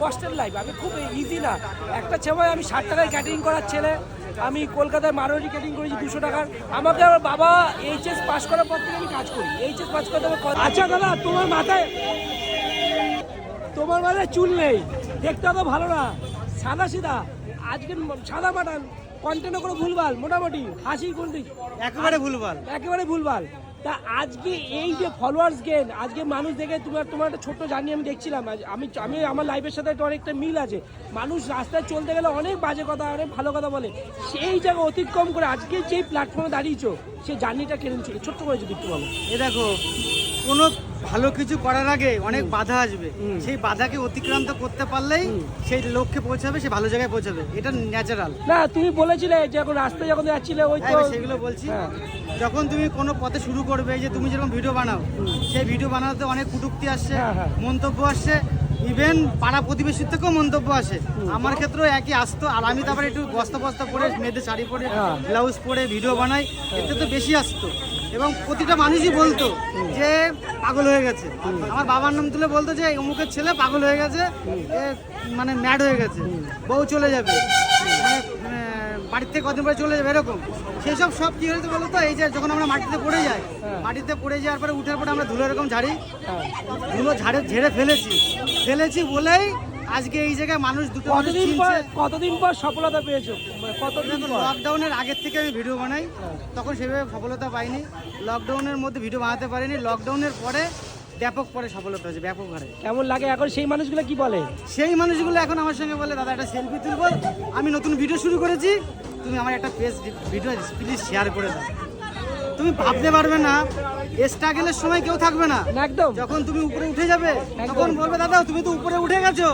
কষ্টের লাইফ। আমি খুব ইজি না, একটা সময় আমি 60 টাকায় ক্যাটারিং করার ছেলে, আমি কলকাতায় মারোয়ারি ক্যাটারিং করেছি 200 টাকার। আমাকে আমার বাবা এইচএস পাস করার পর থেকে আমি কাজ করি, এইচএস পাস করতে হবে। আচ্ছা দাদা, তোমার মাথায় চুল নেই, দেখতে অত ভালো না, সাদা সিধা, আজকে সাদা মাটান, কন্টেন্টও কোনো ভুলভাল, মোটামুটি হাসি কোন দিক একেবারে ভুলভাল। তা আজকে এই যে ফলোয়ার্স গেন, আজকে মানুষ দেখে তোমার একটা ছোট্ট জার্নি আমি দেখছিলাম, আমি আমার লাইফের সাথে একটা অনেকটা মিল আছে। মানুষ রাস্তায় চলতে গেলে অনেক বাজে কথা, অনেক ভালো কথা বলে, সেই জায়গা অতিক্রম করে আজকে যেই প্ল্যাটফর্মে দাঁড়িয়েছো, সেই জার্নিটা কেমন ছিল ছোট্ট করে যদি একটু বলো। দেখো, কোনো ভালো কিছু করার আগে অনেক বাধা আসবে, সেই বাধাকে অতিক্রান্ত করতে পারলেই সেই লক্ষ্যে পৌঁছাবে, সে ভালো জায়গায় পৌঁছাবে, এটা ন্যাচারাল। না, তুমি বলেছিলে যখন রাস্তায় যখন যাচ্ছিলে ওই তো সেগুলো বলছি। যখন তুমি কোনো পথে শুরু করবে, যে তুমি যেরকম ভিডিও বানাও, সেই ভিডিও বানাতে অনেক কটূক্তি আসছে, মন্তব্য আসছে, ইভেন পাড়া প্রতিবেশীর থেকেও মন্তব্য আসে। আমার ক্ষেত্রেও একই আসতো, আর আমি তারপরে একটু বস্তা পরে মেয়েদের শাড়ি পরে ব্লাউজ পরে ভিডিও বানাই, এতে তো বেশি আসতো। এবং প্রতিটা মানুষই বলতো যে পাগল হয়ে গেছে, আমার বাবার নাম তুলে বলতো যে অমুকের ছেলে পাগল হয়ে গেছে, মানে ম্যাড হয়ে গেছে, বউ চলে যাবে, মানে বাড়ির থেকে কদিন পরে চলে যাবে, এরকম। সেই সব কি হয়েছে বলো তো, এই যে যখন আমরা মাটিতে পড়ে যাই, মাটিতে পড়ে যাওয়ার পরে উঠার পরে আমরা ধুলো এরকম ঝাড়ি, ধুলো ঝেড়ে ফেলেছি বলেই আজকে এই জায়গায় মানুষ দুটো। কতদিন পর সফলতা পেয়েছো? কতদিন? লকডাউনের আগের থেকে আমি ভিডিও বানাই, তখন সেভাবে সফলতা পাইনি, লকডাউনের মধ্যে ভিডিও বানাতে পারিনি, লকডাউনের পরে ব্যাপক পরে সফলতা হয়েছে, ব্যাপক হারে। কেমন লাগে এখন সেই মানুষগুলো কি বলে? সেই মানুষগুলো এখন আমার সঙ্গে বলে, দাদা একটা সেলফি তুলবো, আমি নতুন ভিডিও শুরু করেছি, তুমি আমার একটা পেজ ভিডিও প্লিজ শেয়ার করে দাও। তুমি ভাবতে পারবে না, স্ট্রাগলের সময় কেউ থাকবে না, একদম। যখন তুমি উপরে উঠে যাবে তখন বলবে, দাদা তুমি তো উপরে উঠে গেছো,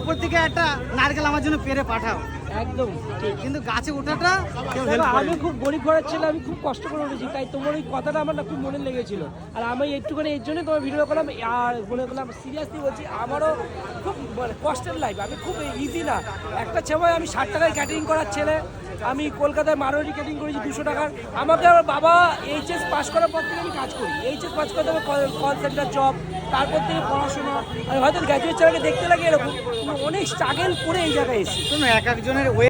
উপর থেকে একটা নারকেল আমার জন্য পেরে পাঠাও। একদম। কিন্তু গাছে ওঠাটা কেউ হেল্প করে। আমি খুব গরিব ঘরের ছেলে, আমি খুব কষ্ট করে উঠেছি, তাই তোমার ওই কথাটা আমার না খুব মনে লেগেছিল। আর আমি একটুখানি এর জন্য তোমার ভিডিও করলাম, আর মনে করলাম সিরিয়াসলি বলছি, আমারও খুব কষ্টের লাইফ। আমি খুব ইজি না, একটা সময় আমি 60 টাকায় ক্যাটারিং করার ছেলে, আমি কলকাতায় মারোয়ারি ক্যাটারিং করেছি 200 টাকার। আমাকে আমার বাবা এইচএস পাস করার পর থেকে আমি কাজ করি, এইচএস পাস করতে হবে, কল সেন্টার জব, তারপর থেকে পড়াশোনা। আমি হয়তো গ্র্যাজুয়েট ছাড়াকে দেখতে লাগে এরকম, অনেক স্ট্রাগল করে এই জায়গায় এসেছি। এক একজনের